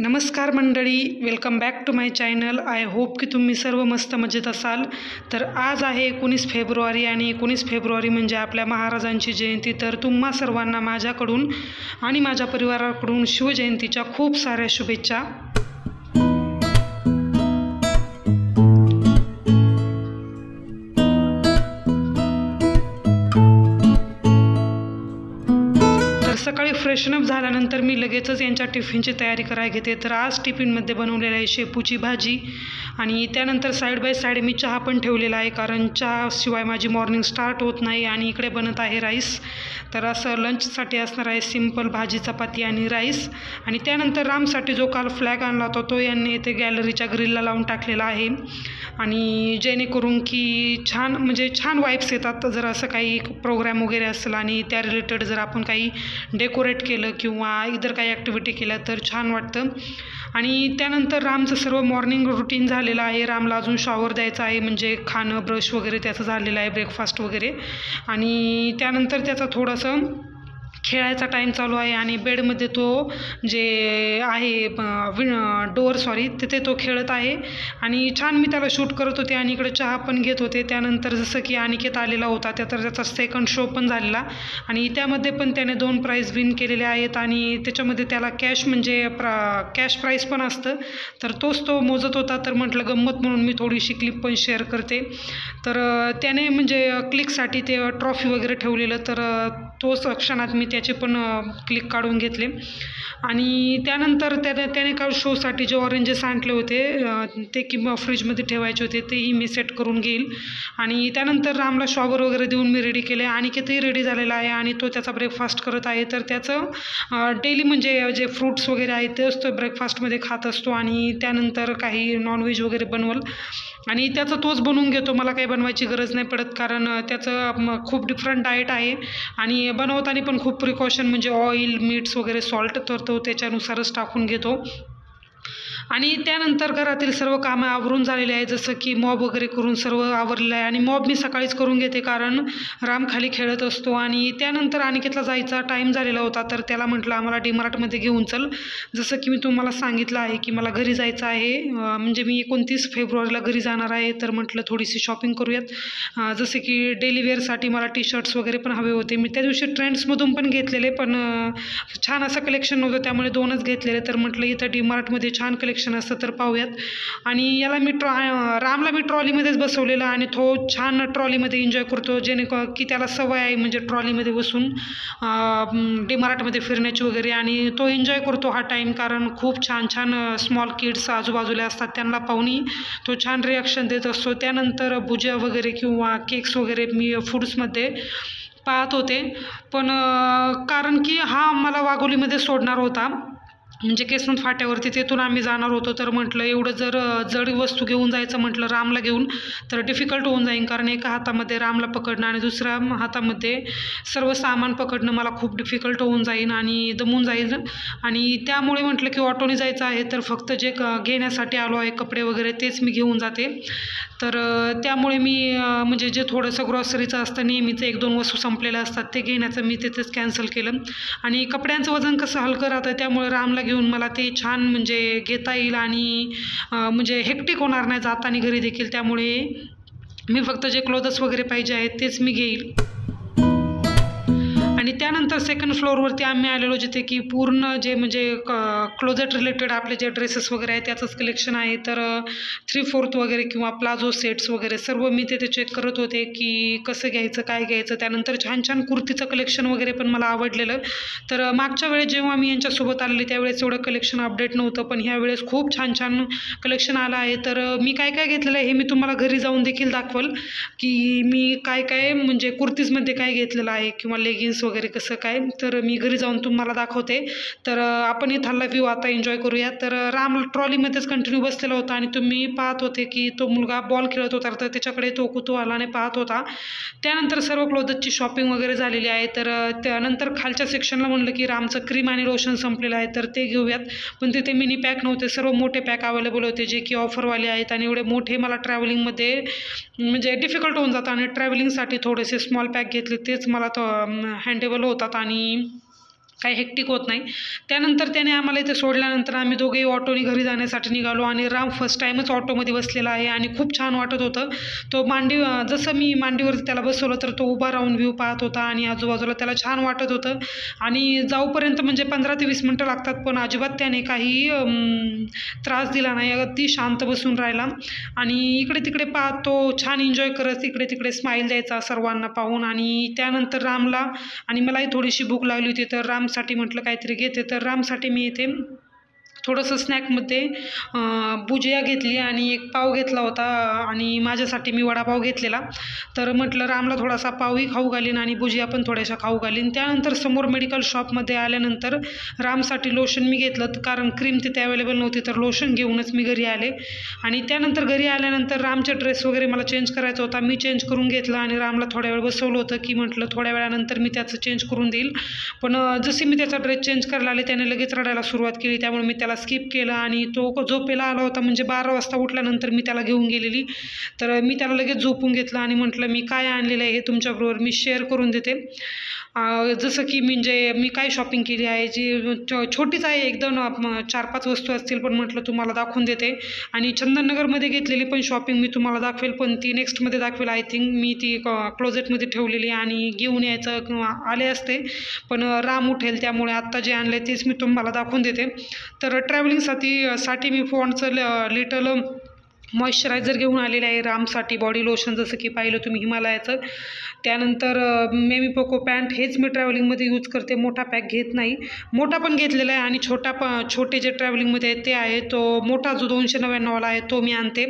नमस्कार मंडळी, welcome back to my channel. I hope की तुम्ही सर्व मस्त मजेत असाल. तर आज आहे 19 फेब्रुवारी आणि 19 फेब्रुवारी म्हणजे आपल्या महाराजांची जयंती. तर तुम्हा सर्वांना माझ्याकडून आणि माझ्या परिवाराकडून शिवजयंतीच्या खूप साऱ्या शुभेच्छा. सकाळी फ्रेशनअप झाल्यानंतर मी लगेचच यांच्या टिफिनची तयारी करायला घेते. तर आज टिफिनमध्ये बनवलेलं आहे शेपूची भाजी आणि त्यानंतर साईड बाय साईड मी चहा पण ठेवलेला आहे, कारण चहाशिवाय माझी मॉर्निंग स्टार्ट होत नाही. आणि इकडे बनत आहे राईस. तर असं लंचसाठी असणार आहे सिंपल भाजी, चपाती आणि राईस. आणि त्यानंतर रामसाठी जो काल फ्लॅग आणला होता तो यांनी इथे गॅलरीच्या ग्रिलला लावून टाकलेला आहे. आणि जेणेकरून की छान वाईब्स येतात जर असं काही प्रोग्राम वगैरे असेल आणि त्या रिलेटेड जर आपण काही डेकोरेट केलं किंवा इतर काही ॲक्टिव्हिटी केल्या तर छान वाटतं. आणि त्यानंतर रामचं सर्व मॉर्निंग रुटीन झालेलं आहे. रामला अजून शॉवर द्यायचा आहे, म्हणजे खाणं ब्रश वगैरे त्याचं झालेलं आहे, ब्रेकफास्ट वगैरे. आणि त्यानंतर त्याचा थोडंसं खेळायचा टाईम चालू आहे आणि बेडमध्ये तो जे आहे तिथे तो खेळत आहे. आणि छान मी त्याला शूट करत होते आणि इकडे चहा पण घेत होते. त्यानंतर जसं की अनिकेत आलेला होता त्याचा सेकंड शो पण झालेला आणि त्यामध्ये पण त्याने 2 प्राईज विन केलेले आहेत. आणि त्याच्यामध्ये त्याला कॅश प्राईज पण असतं, तर तो मोजत होता. तर म्हटलं गंमत म्हणून मी थोडीशी क्लिप पण शेअर करते. तर त्याने क्लिकसाठी ते ट्रॉफी वगैरे ठेवलेलं, तर तोच क्षणात मी त्याचे पण क्लिक काढून घेतले. आणि त्यानंतर त्याने काल शोसाठी जे ऑरेंजेस आणले होते ते किंवा फ्रीजमध्ये ठेवायचे होते तेही मी सेट करून घेईल. आणि त्यानंतर रामला शॉवर वगैरे देऊन मी रेडी केले. अनिकेतही रेडी झालेला आहे आणि तो त्याचा ब्रेकफास्ट करत आहे. तर त्याचं डेली जे फ्रूट्स वगैरे आहेत तेच तो ब्रेकफास्टमध्ये खात असतो. आणि त्यानंतर काही नॉनव्हेज वगैरे बनवल आणि त्याचं तोच बनवून घेतो. मला काही बनवायची गरज नाही पडत, कारण त्याचं खूप डिफरंट डाएट आहे आणि बनवताना पण खूप प्रिकॉशन ऑइल, मीट्स वगैरे, सॉल्ट तर तो त्याच्यानुसारच टाकून घेतो. आणि त्यानंतर घरातील सर्व कामं आवरून झालेली आहे, जसं की मॉब वगैरे करून सर्व आवरलेलं आहे. आणि मॉब मी सकाळीच करून घेते, कारण राम खाली खेळत असतो. आणि त्यानंतर अनिकेतला जायचा टाईम झालेला होता, तर त्याला म्हटलं आम्हाला डीमार्टमध्ये घेऊन चल. जसं की मी तुम्हाला सांगितलं आहे की मला घरी जायचं आहे, मी 29 फेब्रुवारीला घरी जाणार आहे. तर म्हटलं थोडीशी शॉपिंग करूयात, जसे की डेली वेअरसाठी मला टी शर्ट्स वगैरे पण हवे होते. मी त्या दिवशी ट्रेंड्समधून पण घेतलेले, पण छान असं कलेक्शन नव्हतं, त्यामुळे 2च घेतलेले. तर म्हटलं इथं डीमार्टमध्ये छान कलेक्शन असतं तर पाहूयात. आणि याला रामला मी ट्रॉलीमध्येच बसवलेलं आणि तो छान ट्रॉलीमध्ये एन्जॉय करतो, की त्याला सवय आहे ट्रॉलीमध्ये बसून डीमार्टमध्ये फिरण्याची वगैरे. आणि तो एन्जॉय करतो हा टाईम, कारण खूप छान स्मॉल किड्स आजूबाजूला असतात, त्यांना पाहूनही तो छान रिॲक्शन देत असतो. त्यानंतर भुजिया वगैरे किंवा केक्स वगैरे मी फूड्समध्ये पाहत होते, पण कारण की हा मला वाघोलीमध्ये सोडणार होता, केसनंद फाट्यावरती, तेथून आम्ही जाणार होतो. तर म्हटलं एवढं जर जड वस्तू घेऊन जायचं म्हटलं रामला घेऊन तर डिफिकल्ट होऊन जाईल, कारण एका हातामध्ये रामला पकडणं आणि दुसऱ्या हातामध्ये सर्व सामान पकडणं मला खूप डिफिकल्ट होऊन जाईल आणि दमून जाईल. आणि त्यामुळे म्हटलं की ऑटोने जायचं आहे, तर फक्त जे घेण्यासाठी आलो आहे कपडे वगैरे तेच मी घेऊन जाते. तर त्यामुळे मी जे थोडंसं ग्रॉसरीचं असतं नेहमीचं 1-2 वस्तू संपलेल्या असतात ते घेण्याचं मी तिथेच कॅन्सल केलं. आणि कपड्यांचं वजन कसं हलकं राहतं, त्यामुळे रामला घेऊन मला ते छान घेता येईल आणि हेक्टिक होणार नाही जाताना घरी देखील. त्यामुळे मी फक्त जे क्लोथ्स वगैरे पाहिजे आहेत तेच मी घेईल. आणि त्यानंतर सेकंड फ्लोअरवरती आम्ही आलेलो, जिथे की पूर्ण जे क्लोजेट रिलेटेड आपले जे ड्रेसेस वगैरे आहेत त्याचंच कलेक्शन आहे. तर 3/4 वगैरे किंवा प्लाझो सेट्स वगैरे सर्व मी तिथे चेक करत होते की कसं घ्यायचं, काय घ्यायचं. त्यानंतर छान कुर्तीचं कलेक्शन वगैरे पण मला आवडलेलं. तर मागच्या वेळेस जेव्हा मी यांच्यासोबत आलेली त्यावेळेस एवढं कलेक्शन अपडेट नव्हतं, पण ह्या वेळेस खूप छान कलेक्शन आलं आहे. तर मी काय घेतलेलं आहे हे मी तुम्हाला घरी जाऊन देखील दाखवल, की मी काय कुर्तीजमध्ये काय घेतलेलं आहे किंवा लेगिन्स वगैरे कसं काय. तर मी घरी जाऊन तुम्हाला दाखवते. तर आपण इथला व्ह्यू आता एन्जॉय करूया. तर राम ट्रॉलीमध्येच कंटिन्यू बसलेला होता आणि तुम्ही पाहत होते की तो मुलगा बॉल खेळत होता, तर त्याच्याकडे तो कुतूहलाने पाहत होता. त्यानंतर सर्व क्लोथची शॉपिंग वगैरे झालेली आहे. तर त्यानंतर खालच्या सेक्शनला म्हणलं की रामचं क्रीम आणि लोशन संपलेलं आहे तर ते घेऊयात, पण तिथे मिनी पॅक नव्हते, सर्व मोठे पॅक अवेलेबल होते जे की ऑफरवाले आहेत. आणि एवढे मोठे मला ट्रॅव्हलिंगमध्ये डिफिकल्ट होऊन जातं आणि ट्रॅव्हलिंगसाठी थोडेसे स्मॉल पॅक घेतले, तेच मला तो हँडेबल होतात. आणि काही हेक्टिक होत नाही. त्यानंतर त्याने आम्हाला इथे सोडल्यानंतर आम्ही दोघेही ऑटोने घरी जाण्यासाठी निघालो आणि राम फर्स्ट टाईमच ऑटोमध्ये बसलेला आहे आणि खूप छान वाटत होतं. तो जसं मी मांडीवरती त्याला बसवलं तर तो उभा राहून व्ह्यू पाहत होता आणि आजूबाजूला त्याला छान वाटत होतं. आणि जाऊपर्यंत म्हणजे 15 ते 20 मिनटं लागतात, पण अजिबात त्याने काही त्रास दिला नाही. अगदी शांत बसून राहिला आणि इकडे तिकडे पाहत तो छान एन्जॉय करत इकडे तिकडे स्माईल द्यायचा सर्वांना पाहून. आणि त्यानंतर रामला आणि मलाही थोडीशी भूक लागली होती, तर रामसाठी म्हटलं काहीतरी घेते. तर रामसाठी मी इथे थोडंसं स्नॅकमध्ये भुजिया घेतली आणि एक पाव घेतला होता आणि माझ्यासाठी मी वडापाव घेतलेला. तर म्हटलं रामला थोडासा पावही खाऊ घालीन आणि भुजिया पण थोड्याशा खाऊ घालीन. त्यानंतर समोर मेडिकल शॉपमध्ये आल्यानंतर रामसाठी लोशन मी घेतलं, कारण क्रीम तिथे अवेलेबल नव्हती, तर लोशन घेऊनच मी घरी आले. आणि त्यानंतर घरी आल्यानंतर रामचे ड्रेस वगैरे मला चेंज करायचा होता, मी चेंज करून घेतलं आणि रामला थोड्या वेळ बसवलं होतं की म्हटलं थोड्या वेळानंतर मी त्याचं चेंज करून देईल. पण जशी मी त्याचा ड्रेस चेंज करायला आले त्याने लगेच रडायला सुरुवात केली, त्यामुळे मी त्याला स्किप केलं आणि तो झोपेला आला होता. म्हणजे 12 वाजता उठल्यानंतर मी त्याला घेऊन गेलेली, तर मी त्याला लगेच झोपून घेतलं आणि म्हटलं मी काय आणलेलं आहे हे तुमच्याबरोबर मी शेअर करून देते. जसं की म्हणजे मी काय शॉपिंग केली आहे, जी छोटीच आहे एकदम, 4-5 वस्तू असतील, पण म्हटलं तुम्हाला दाखवून देते. आणि चंदननगरमध्ये घेतलेली पण शॉपिंग मी तुम्हाला दाखवेल, पण ती नेक्स्टमध्ये दाखवेल. आय थिंक मी ती क्लोजेटमध्ये ठेवलेली आणि घेऊन यायचं आले असते, पण राम उठेल, त्यामुळे आत्ता जे आणले तेच मी तुम्हाला दाखवून देते. तर ट्रॅव्हलिंगसाठी मी पॉन्डचं लिटल मॉइश्चरायझर घेऊन आलेले आहे रामसाठी, बॉडी लोशन जसं की पाहिलं तुम्ही हिमालयाचं. त्यानंतर मेमीपोको पॅन्ट हेच मी ट्रॅव्हलिंगमध्ये यूज करते, मोठा पॅक घेत नाही. मोठा पण घेतलेला आहे आणि छोटे जे ट्रॅव्हलिंगमध्ये आहेत ते आहे, तो मोठा जो 299वाला आहे तो मी आणते,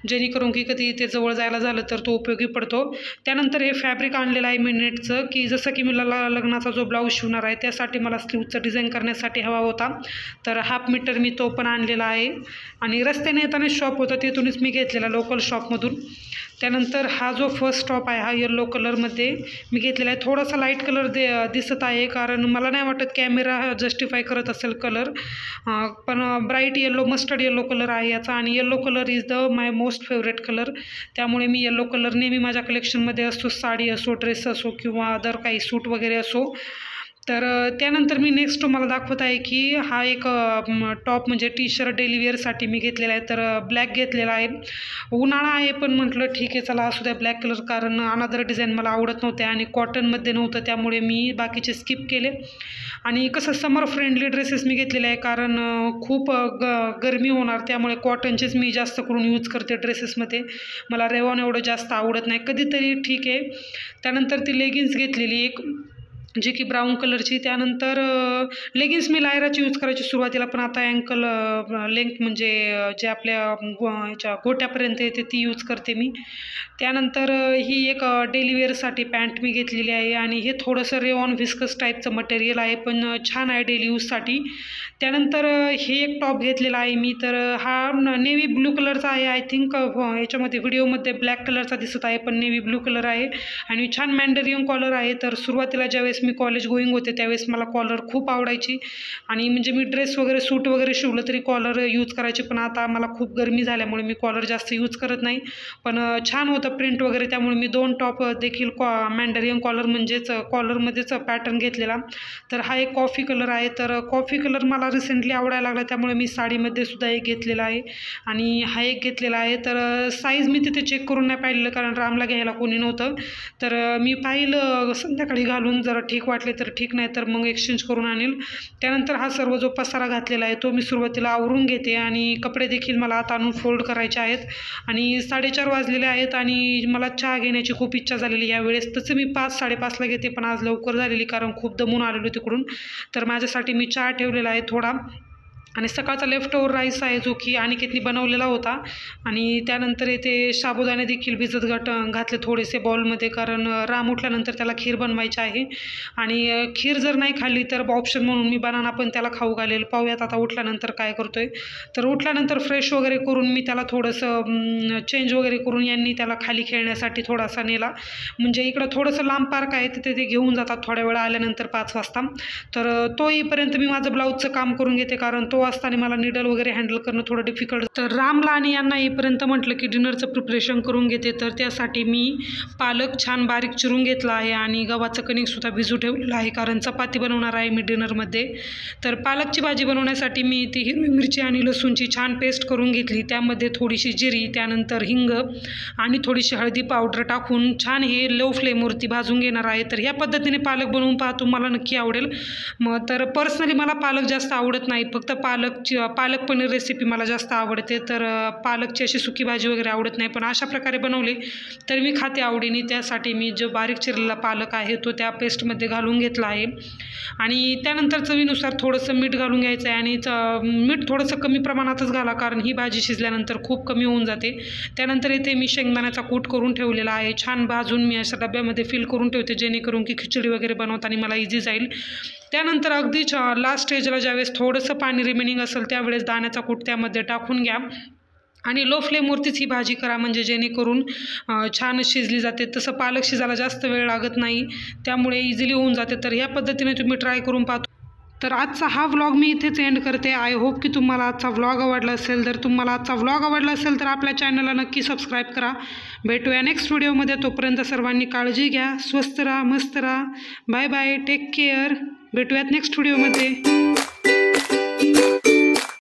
जेणेकरून की कधी ते जवळ जायला झालं तर तो उपयोगी पडतो. त्यानंतर हे फॅब्रिक आणलेलं आहे मी नेटचं, की जसं की मी लग्नाचा जो ब्लाऊज शिवणार आहे त्यासाठी मला स्लीवचं डिझाईन करण्यासाठी हवा होता, तर 1/2 मीटर मी तो पण आणलेला आहे. आणि रस्त्याने येताना शॉप होतं तिथूनच मी घेतलेला, लोकल शॉपमधून. त्यानंतर हा जो फर्स्ट स्टॉप आहे हा येल्लो कलरमध्ये मी घेतलेला आहे. थोडासा लाईट कलर दिसत आहे, कारण मला नाही वाटत कॅमेरा जस्टिफाय करत असेल कलर, पण bright yellow, mustard yellow colour आहे याचा. आणि yellow colour is my most favourite colour, त्यामुळे मी येल्लो कलर नेहमी माझ्या कलेक्शनमध्ये असतो, साडी असो, ड्रेस असो किंवा अदर काही सूट वगैरे असो. तर त्यानंतर मी नेक्स्ट तुम्हाला दाखवत आहे की हा एक टॉप म्हणजे टी शर्ट डेली वेअरसाठी मी घेतलेला आहे. तर ब्लॅक घेतलेला आहे, उन्हाळा आहे पण म्हटलं ठीक आहे चला असू द्या ब्लॅक कलर, कारण अनदर डिझाईन मला आवडत नव्हते आणि कॉटनमध्ये नव्हतं, त्यामुळे मी बाकीचे स्किप केले. आणि कसं समर फ्रेंडली ड्रेसेस मी घेतलेले आहे, कारण खूप गरमी होणार, त्यामुळे कॉटनचेच मी जास्त करून यूज करते ड्रेसेसमध्ये. मला रेवॉन एवढं जास्त आवडत नाही, कधीतरी ठीक आहे. त्यानंतर ती लेगिन्स घेतलेली एक, जी की ब्राऊन कलरची. त्यानंतर लेगिन्स मी लायराची यूज करायची सुरुवातीला, पण आता अँकल लेंथ म्हणजे जे आपल्या ह्याच्या गोट्यापर्यंत येते ती यूज करते मी. त्यानंतर ही एक डेली वेअरसाठी पॅन्ट मी घेतलेली आहे आणि हे थोडंसं रेऑन व्हिस्कस टाईपचं मटेरियल आहे, पण छान आहे डेली यूजसाठी. त्यानंतर हे एक टॉप घेतलेला आहे मी, तर हा नेव्ही ब्लू कलरचा आहे. आय थिंक याच्यामध्ये व्हिडिओमध्ये ब्लॅक कलरचा दिसत आहे, पण नेव्ही ब्लू कलर आहे आणि छान मॅन्डेरियन कॉलर आहे. तर सुरुवातीला ज्यावेळेस मी कॉलेज गोईंग होते त्यावेळेस मला कॉलर खूप आवडायची आणि म्हणजे मी ड्रेस वगैरे सूट वगैरे शिवलं तरी कॉलर यूज करायचे, पण आता मला खूप गरमी झाल्यामुळे मी कॉलर जास्त यूज करत नाही. पण छान होतं प्रिंट वगैरे, त्यामुळे मी 2 टॉप देखील मॅन्डेरियन कॉलर म्हणजेच कॉलरमध्येच पॅटर्न घेतलेला. तर हा एक कॉफी कलर आहे, तर कॉफी कलर मला रिसेंटली आवडायला लागला, त्यामुळे मी साडीमध्ये सुद्धा एक घेतलेला आहे आणि हा एक घेतलेला आहे. तर साईज मी तिथे चेक करून नाही पाहिलेलं, कारण रामला घ्यायला कोणी नव्हतं. तर मी पाहिलं संध्याकाळी घालून, जरा ठीक वाटले तर ठीक, नाही तर मग एक्सचेंज करून आणेल. त्यानंतर हा सर्व जो पसारा घातलेला आहे तो मी सुरुवातीला आवरून घेते आणि कपडे देखील मला आता आणून फोल्ड करायचे आहेत. आणि 4:30 वाजलेले आहेत आणि मला चहा घेण्याची खूप इच्छा झालेली यावेळेस. तसं मी 5-5:30ला घेते, पण आज लवकर झालेली कारण खूप दमून आलेलो तिकडून. तर माझ्यासाठी मी चहा ठेवलेला आहे थोडा, आणि सकाळचा लेफ्ट ओव्हर राईस आहे जो की अनिकेतनी बनवलेला होता. आणि त्यानंतर इथे साबुदाणे देखील भिजत घातले थोडेसे बॉलमध्ये, कारण राम उठल्यानंतर त्याला खीर बनवायची आहे आणि खीर जर नाही खाल्ली तर ऑप्शन म्हणून मी बनाना पण त्याला खाऊ घालेल. पाहूयात आता उठल्यानंतर काय करतोय. तर उठल्यानंतर फ्रेश वगैरे करून मी त्याला थोडंसं चेंज वगैरे करून यांनी त्याला खाली खेळण्यासाठी थोडासा नेला, म्हणजे इकडं थोडंसं लांब पार्क आहे तिथे ते घेऊन जातात थोड्या वेळा आल्यानंतर 5 वाजता. तर तो येईपर्यंत मी माझं ब्लाऊजचं काम करून घेते, कारण तो असताना मला निडल वगैरे हँडल करणं थोडं डिफिकल्ट. तर रामला आणि यांना येईपर्यंत म्हटलं की डिनरचं प्रिपरेशन करून घेते. तर त्यासाठी मी पालक छान बारीक चिरून घेतला आहे आणि गव्हाचं कणिकसुद्धा भिजू ठेवलेलं आहे, कारण चपाती बनवणार आहे मी डिनरमध्ये. तर पालकची भाजी बनवण्यासाठी मी ती हिरवी मिरची आणि लसूणची छान पेस्ट करून घेतली. त्यामध्ये थोडीशी जिरी, त्यानंतर हिंग आणि थोडीशी हळदी पावडर टाकून छान हे लो फ्लेमवरती भाजून घेणार आहे. तर ह्या पद्धतीने पालक बनवून पहा, तुम्हाला नक्की आवडेल. मग तर पर्सनली मला पालक जास्त आवडत नाही, फक्त पालक पनीर रेसिपी मला जास्त आवडते. तर पालकची अशी सुकी भाजी वगैरे आवडत नाही, पण अशा प्रकारे बनवले तर मी खाते आवडीने. त्यासाठी मी जो बारीक चिरलेला पालक आहे तो त्या पेस्टमध्ये घालून घेतला आहे आणि त्यानंतर चवीनुसार थोडंसं मीठ घालून घ्यायचं आहे. आणि मीठ थोडंसं कमी प्रमाणातच घाला, कारण ही भाजी शिजल्यानंतर खूप कमी होऊन जाते. त्यानंतर इथे मी शेंगदाण्याचा कूट करून ठेवलेला आहे, छान भाजून मी अशा डब्यामध्ये फिल करून ठेवते, जेणेकरून की खिचडी वगैरे बनवताना मला इझी जाईल. त्यानंतर अगदी लास्ट स्टेजला ज्यावेळेस थोडंसं पाणी रिमेनिंग असेल त्यावेळेस दाण्याचा कूट त्यामध्ये टाकून घ्या आणि लो फ्लेमवरतीच ही भाजी करा, म्हणजे जेणेकरून छान शिजली जाते. तसं पालक शिजायला जास्त वेळ लागत नाही, त्यामुळे इझिली होऊन जाते. तर ह्या पद्धतीने तुम्ही ट्राय करून पाहतो. तर आजचा हा व्लॉग मी इथेच एंड करते. आय होप की तुम्हाला आजचा व्लॉग आवडला असेल. जर तुम्हाला आजचा व्लॉग आवडला असेल तर आपल्या चॅनलला नक्की सबस्क्राईब करा. भेटूया नेक्स्ट व्हिडिओमध्ये. तोपर्यंत सर्वांनी काळजी घ्या, स्वस्त राहा, मस्त राहा. Bye bye, take care. भेटूयात नेक्स्ट व्हिडिओमध्ये.